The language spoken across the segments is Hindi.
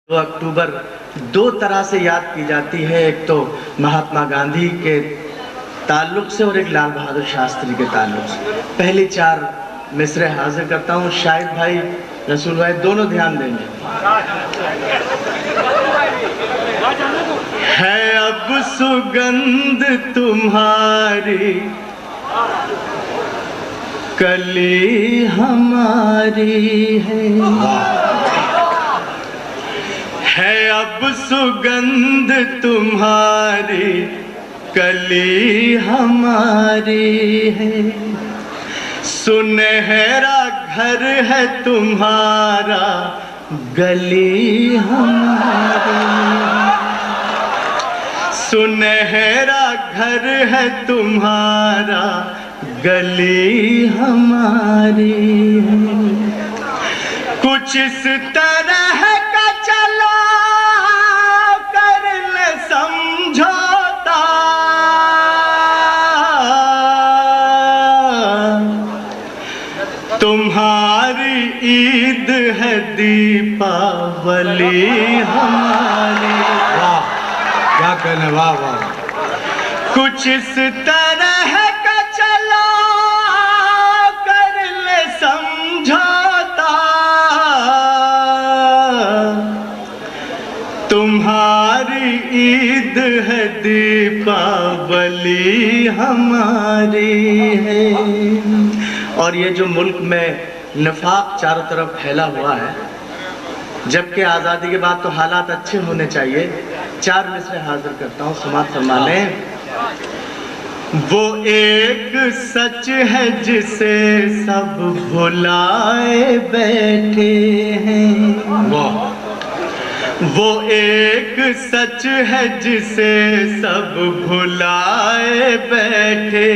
2 अक्टूबर दो तरह से याद की जाती है, एक तो महात्मा गांधी के ताल्लुक से और एक लाल बहादुर शास्त्री के ताल्लुक से। पहली 4 मिसरे हाजिर करता हूँ, शाहिद भाई, रसूल भाई दोनों ध्यान देंगे। है अब सुगंध तुम्हारी, कली हमारी है अब सुगंध तुम्हारी, कली हमारी है। सुनहरा घर है तुम्हारा, गली हमारी। सुनहरा घर है तुम्हारा, गली हमारी है। कुछ इस तरह का चलो कर ले समझौता, तुम्हारी ईद है दीपावली हमारी। वाह, क्या कहने, वाह वाह। कुछ इस तरह का चलो कर ले समझौता, तुम्हारी ईद है दीपावली हमारी है। और ये जो मुल्क में निफाक चारों तरफ फैला हुआ है, जबकि आज़ादी के बाद तो हालात अच्छे होने चाहिए। 4 मिसरे हाजिर करता हूँ, समात फरमा लें। वो एक सच है जिसे सब भुलाए बैठे हैं। वो एक सच है जिसे सब भुलाए बैठे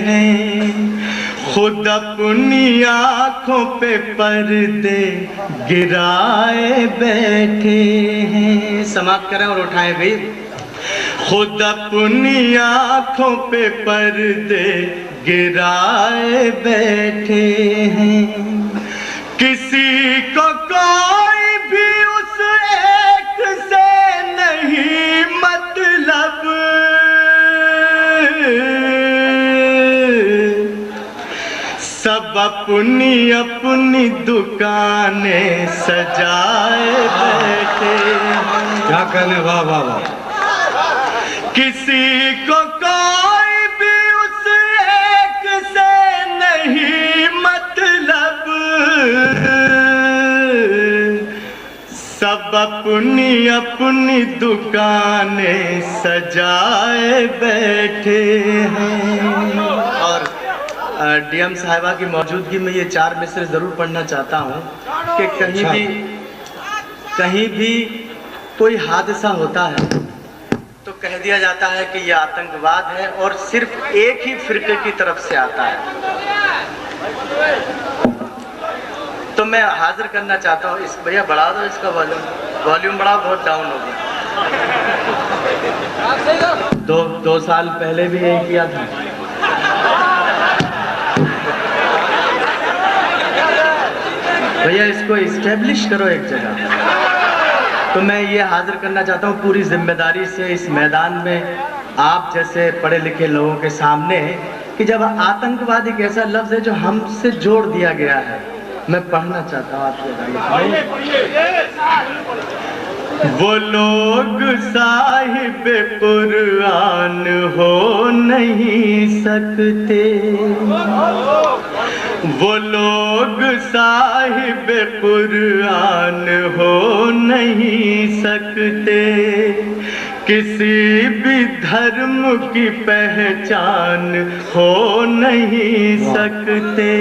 हैं। खुद अपनी आँखों पे पर्दे गिराए बैठे हैं। समाप्त करें और उठाएं भी। खुद अपनी आँखों पे पर्दे गिराए बैठे हैं। किसी को कोई भी उस एक से नहीं मतलब, सब अपनी अपनी दुकानें सजाए बैठे हैं। क्या कहने, वाह वाह वाह। किसी को कोई भी उस एक से नहीं मतलब, सब अपनी अपनी दुकानें सजाए बैठे हैं। और डीएम साहिबा की मौजूदगी में ये 4 मिसरे जरूर पढ़ना चाहता हूँ कि कहीं भी कोई हादसा होता है तो कह दिया जाता है कि यह आतंकवाद है और सिर्फ एक ही फिरके की तरफ से आता है। तो मैं हाजिर करना चाहता हूँ, इस भैया बढ़ा दो इसका वॉल्यूम बढ़ा, बहुत डाउन हो गया। 2 साल पहले भी यही किया था। भैया इसको इस्टेब्लिश करो एक जगह। तो मैं ये हाजिर करना चाहता हूँ पूरी जिम्मेदारी से इस मैदान में आप जैसे पढ़े लिखे लोगों के सामने कि जब आतंकवाद एक ऐसा लफ्ज़ है जो हमसे जोड़ दिया गया है, मैं पढ़ना चाहता हूँ आपसे। वो लोग साहिब कुरान हो नहीं सकते, वो लोग साहिब कुरान हो नहीं सकते, किसी भी धर्म की पहचान हो नहीं सकते।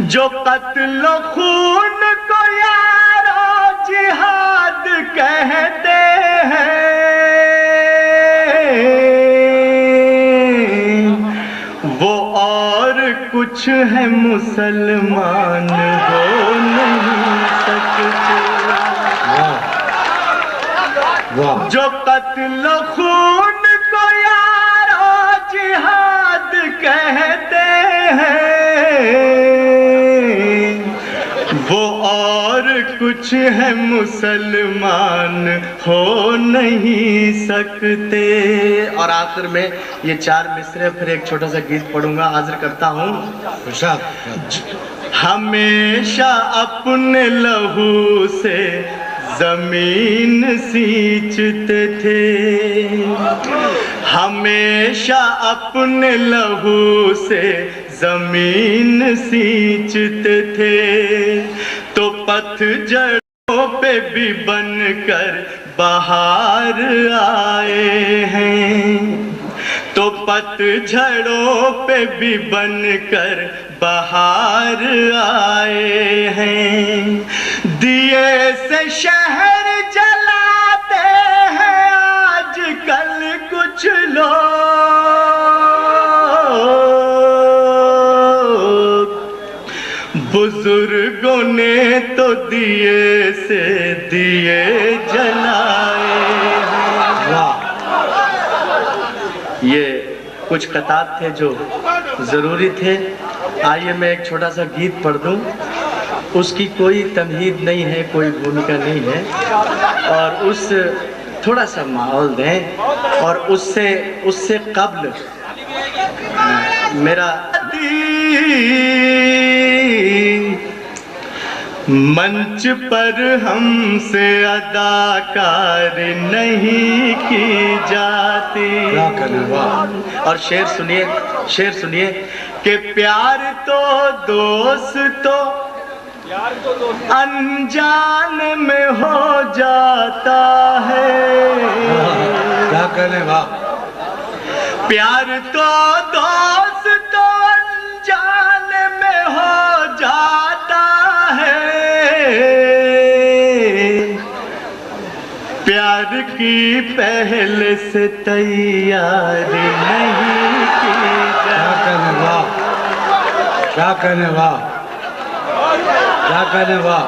जो कत्ल खून को यारो जिहाद कहते हैं, वो और कुछ है मुसलमान हो नहीं सकते। जो कत्ल खून को यारो जिहाद कहते हैं, वो और कुछ कुछ है मुसलमान हो नहीं सकते। और आखिर में ये 4 मिसरे, फिर एक छोटा सा गीत पढ़ूंगा, हाजिर करता हूँ। हमेशा अपने लहू से जमीन सींचते थे, हमेशा अपने लहू से जमीन सींचते थे। तो पतझड़ों पे भी बनकर बाहर आए हैं, तो पतझड़ों पे भी बनकर बाहर आए हैं। दिए से शहर जलाते हैं आजकल कुछ लोग, बुजुर्गों ने तो दिए से दिए जलाए हैं। ये कुछ कतार थे जो ज़रूरी थे। आइए मैं एक छोटा सा गीत पढ़ दूं, उसकी कोई तमहीद नहीं है, कोई भूमिका नहीं है, और उस थोड़ा सा माहौल दें। और उससे कब्ल मेरा मंच पर हमसे अदाकार नहीं की जाती। और शेर सुनिए कि प्यार तो दोस्तों अनजान में हो जाता है। क्या कहने वाह। प्यार तो दोस्तों अनजान में हो जाता है, प्यार की पहले से तैयारी नहीं की जाती। क्या कहने वाह, क्या कहने वाह।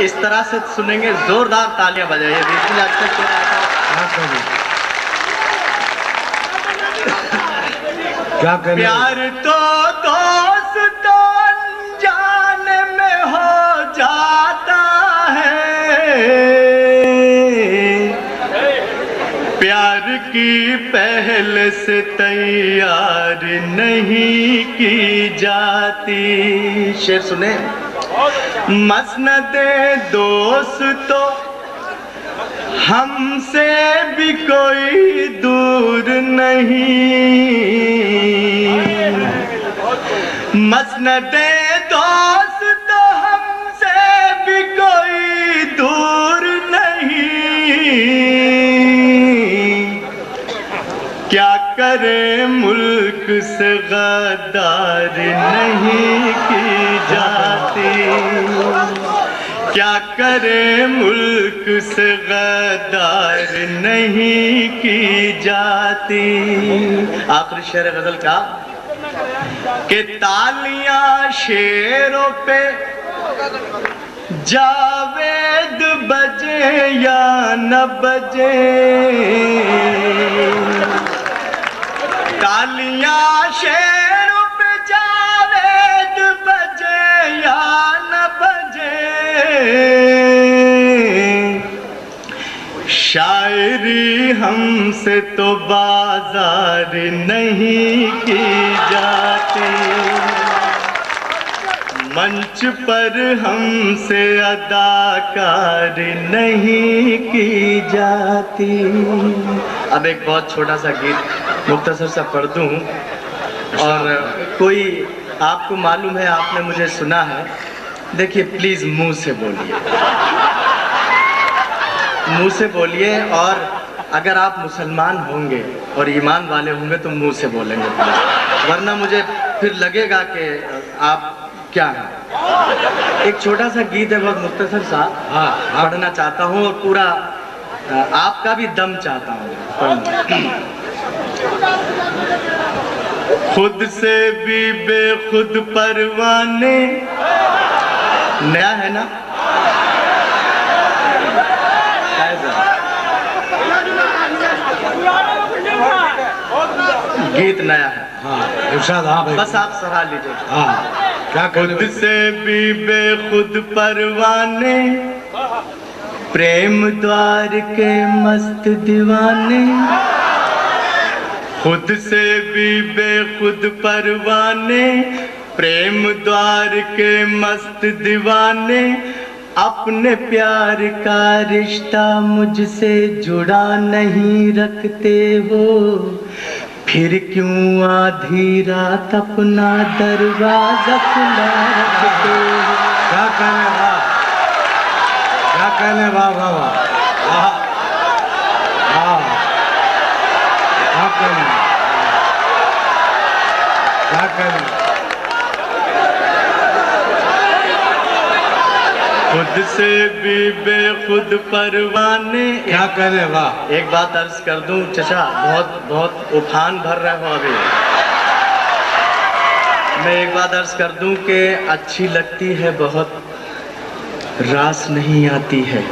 इस तरह से सुनेंगे, जोरदार तालियां बजाइए। क्या कहने। प्यार तो दोस्तों अनजान में हो जाता है, प्यार की पहले से तैयारी नहीं की जाती। शेर सुने। मसनदे दोस्तों हमसे भी कोई दूर नहीं, मसनदे दोस्तों हमसे भी कोई दूर नहीं। क्या करे मुल्क से गद्दारी नहीं की जाती, क्या करे मुल्क से गद्दार नहीं की जाती। आखिरी शेर गजल का कि तालियां शेरों पे जावेद बजे या न बजे, तालियां शेरों पे जावेद बजे या न बजे, शायरी हमसे तो बाजार नहीं की जाती, मंच पर हमसे अदाकारी नहीं की जाती। अब एक बहुत छोटा सा गीत मुख्तसर सा पढ़ दूं, और कोई आपको मालूम है, आपने मुझे सुना है। देखिए प्लीज मुंह से बोलिए, मुंह से बोलिए, और अगर आप मुसलमान होंगे और ईमान वाले होंगे तो मुंह से बोलेंगे, वरना मुझे फिर लगेगा कि आप क्या है। एक छोटा सा गीत है, बहुत मुख्तसर सा, पढ़ना चाहता हूँ और पूरा आपका भी दम चाहता हूँ। खुद से भी बेखुद परवाने, नया है ना? गीत नया है। हाँ, इरशाद। हाँ भाई, बस आप सराह लीजिए। हाँ। क्या कहने खुद से भी बेखुद परवाने, प्रेम द्वार के मस्त दीवाने। खुद से भी बेखुद परवाने, प्रेम द्वार के मस्त दीवाने। अपने प्यार का रिश्ता मुझसे जुड़ा नहीं रखते हो, फिर क्यों आधी रात अपना दरवाजा खुला रखते हो। क्या कहने वाह, क्या कहने वाह वाह वाह, क्या कहने, क्या कहने। खुद से भी बेखुद परवाने। क्या कहने वाह। एक बात अर्ज कर दूं चचा, बहुत उफान भर रहे हो अभी। मैं एक बात अर्ज कर दूं कि अच्छी लगती है बहुत, रास नहीं आती है।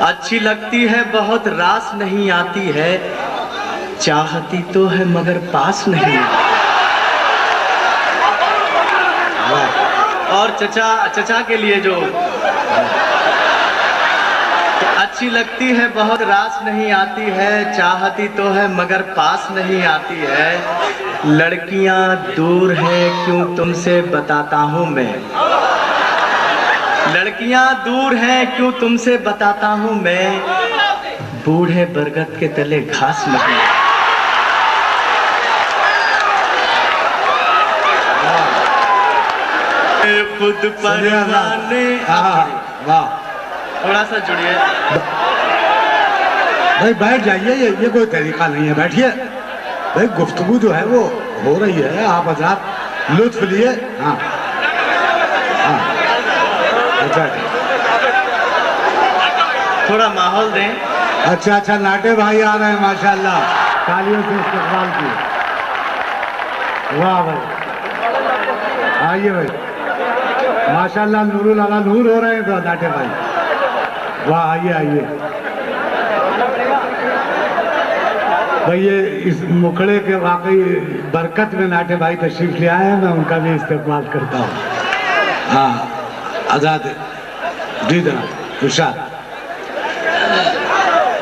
अच्छी लगती है बहुत, रास नहीं आती है। चाहती तो है मगर पास नहीं। और चचा के लिए जो अच्छी लगती है बहुत, रास नहीं आती है। चाहती तो है मगर पास नहीं आती है। लड़कियां दूर है क्यों तुमसे बताता हूं मैं। लड़कियां दूर हैं क्यों तुमसे बताता हूं मैं। बूढ़े बरगद के तले घास नहीं। खुद परवाने। वाह, थोड़ा सा जुड़िए भाई, बैठ जाइए। ये कोई तरीका नहीं है, बैठिए भाई। गुफ्तगू जो है वो हो रही है, आप हजरात लुत्फ लिए। हाँ हाँ, अच्छा थोड़ा माहौल दें। अच्छा अच्छा, नाटे भाई आ रहे हैं माशाल्लाह, तालियों से इस्तकबाल किए। वाह भाई, आइए भाई, माशाल्लाह नूरुल अला नूर हो रहे हैं तो नाटे भाई। वाह, आइए आइए भाई। ये इस मुखड़े के वाकई बरकत में नाटे भाई तशरीफ ले आए हैं, मैं उनका भी इस्तेमाल करता हूँ। हाँ आजाद जी जनाब, इरशाद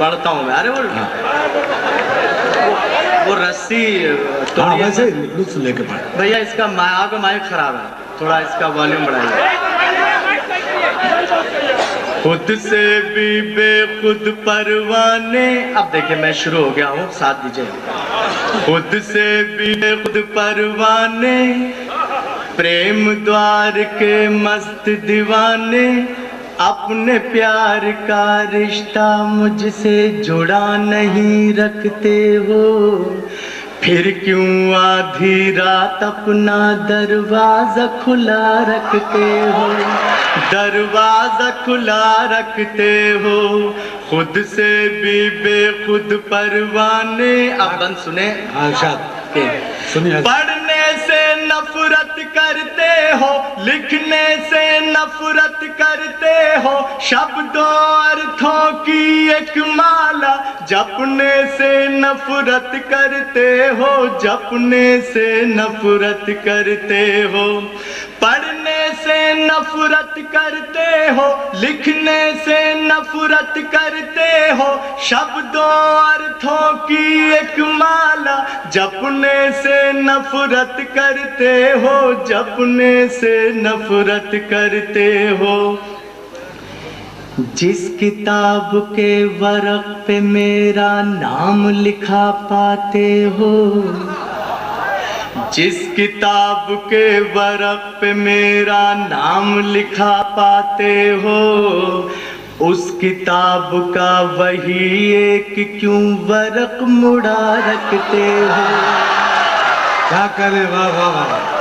पढ़ता हूँ मैं। अरे वो रस्सी हाँ, वैसे लुत्फ लेके पढ़। भैया इसका माइक खराब है, थोड़ा इसका वॉल्यूम बढ़ाइए। खुद से भी बेखुद परवाने। अब देखिए मैं शुरू हो गया हूँ, साथ दीजिए। खुद से भी बेखुद परवाने, प्रेम द्वार के मस्त दीवाने। अपने प्यार का रिश्ता मुझसे जुड़ा नहीं रखते हो, फिर क्यों आधी रात अपना दरवाजा खुला रखते हो। दरवाजा खुला रखते हो, खुद से भी बेखुद परवाने। अब बंद सुने। सुनिए। पढ़ने से नफरत करते हो, लिखने से नफरत करते हो। शब्दों अर्थों की एक माला जपने से नफरत करते हो, जपने से नफरत करते हो। पढ़ने से नफरत करते हो, लिखने से नफरत करते हो। शब्दों अर्थों की एक माला जपने से नफरत करते हो, जपने से नफरत करते हो। जिस किताब के वर्क पे मेरा नाम लिखा पाते हो, जिस किताब के वर्क पे मेरा नाम लिखा पाते हो, उस किताब का वही एक क्यों वर्क मुड़ा रखते हो। क्या करे, वाह वाह वाह।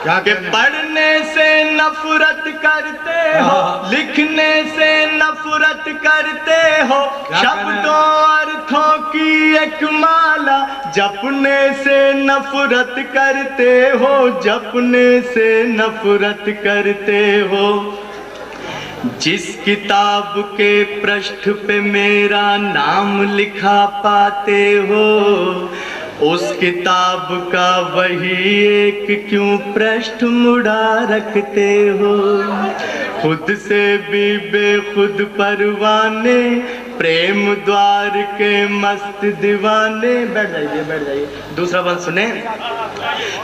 क्या कि पढ़ने से नफरत करते हो, लिखने से नफरत करते हो। शब्दों अर्थों की एक माला जपने से नफरत करते हो, जपने से नफरत करते हो। जिस किताब के पृष्ठ पे मेरा नाम लिखा पाते हो, उस किताब का वही एक क्यों पृष्ठ मुड़ा रखते हो। खुद से भी बेखुद परवाने, प्रेम द्वार के मस्त दीवाने। बैठ जाइए। दूसरा बंद सुने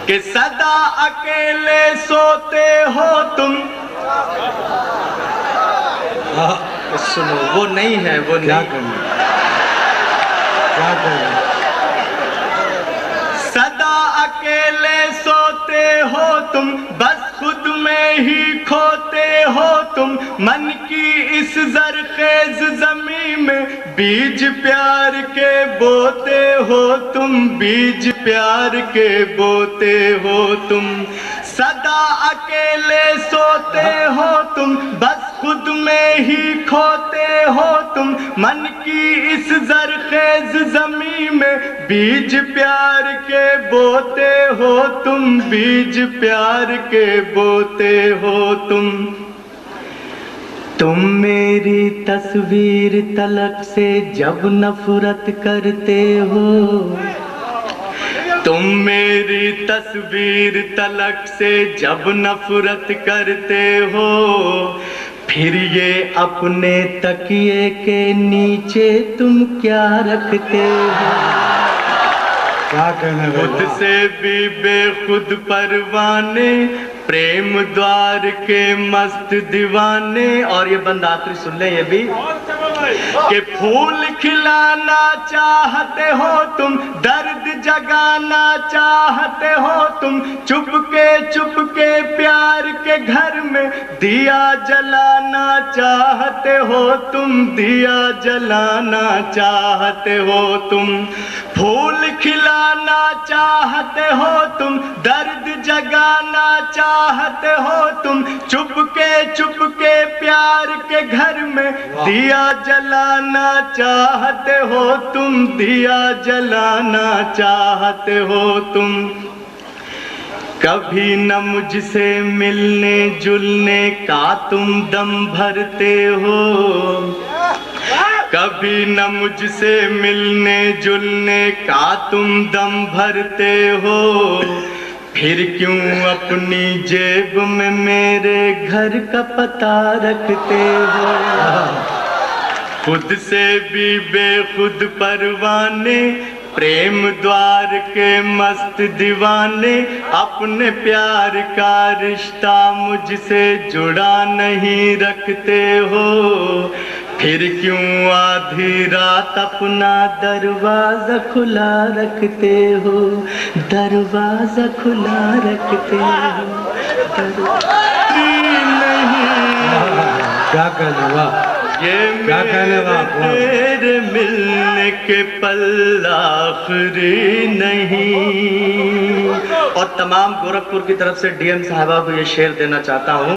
कि सदा अकेले सोते हो तुम। सुनो, वो नहीं है, वो क्या नहीं। क्या करना सदा अकेले सोते हो तुम, बस खुद में ही खोते हो तुम। मन की इस जरखेज जमी में बीज प्यार के बोते हो तुम, बीज प्यार के बोते हो तुम। सदा अकेले सोते हो तुम, बस खुद में ही खोते हो तुम। मन की इस जरखेज जमी में बीज प्यार के बोते हो तुम, बीज प्यार के बोते हो तुम। तुम मेरी तस्वीर तलक से जब नफरत करते हो, तुम मेरी तस्वीर तलक से जब नफरत करते हो, फिर ये अपने तकिए के नीचे तुम क्या रखते हो। क्या कहने खुद से भी बेखुद परवाने, प्रेम द्वार के मस्त दीवाने। और ये बंद आखिरी सुन ले, ये भी कि फूल खिलाना चाहते हो तुम, दर्द जगाना चाहते हो तुम। चुपके प्यार के घर में दिया जलाना चाहते हो तुम, दिया जलाना चाहते हो तुम। फूल खिलाना चाहते हो तुम, दर्द जगाना चाहते हो तुम। चुपके प्यार के घर में दिया जलाना चाहते हो तुम, दिया जलाना चाहते हो तुम। कभी न मुझसे मिलने जुलने का तुम दम भरते हो, कभी न मुझसे मिलने जुलने का तुम दम भरते हो। फिर क्यों अपनी जेब में मेरे घर का पता रखते हो। खुद से भी बेखुद परवाने, प्रेम द्वार के मस्त दीवाने। अपने प्यार का रिश्ता मुझसे जुड़ा नहीं रखते हो। फिर क्यों आधी रात अपना दरवाजा खुला रखते हो, दरवाजा खुला रखते हो। क्या कहने वाह, ये क्या कहने वाह। तेरे मिलने के पल आखिरी नहीं। और तमाम गोरखपुर की तरफ से डीएम साहबा को ये शेर देना चाहता हूँ।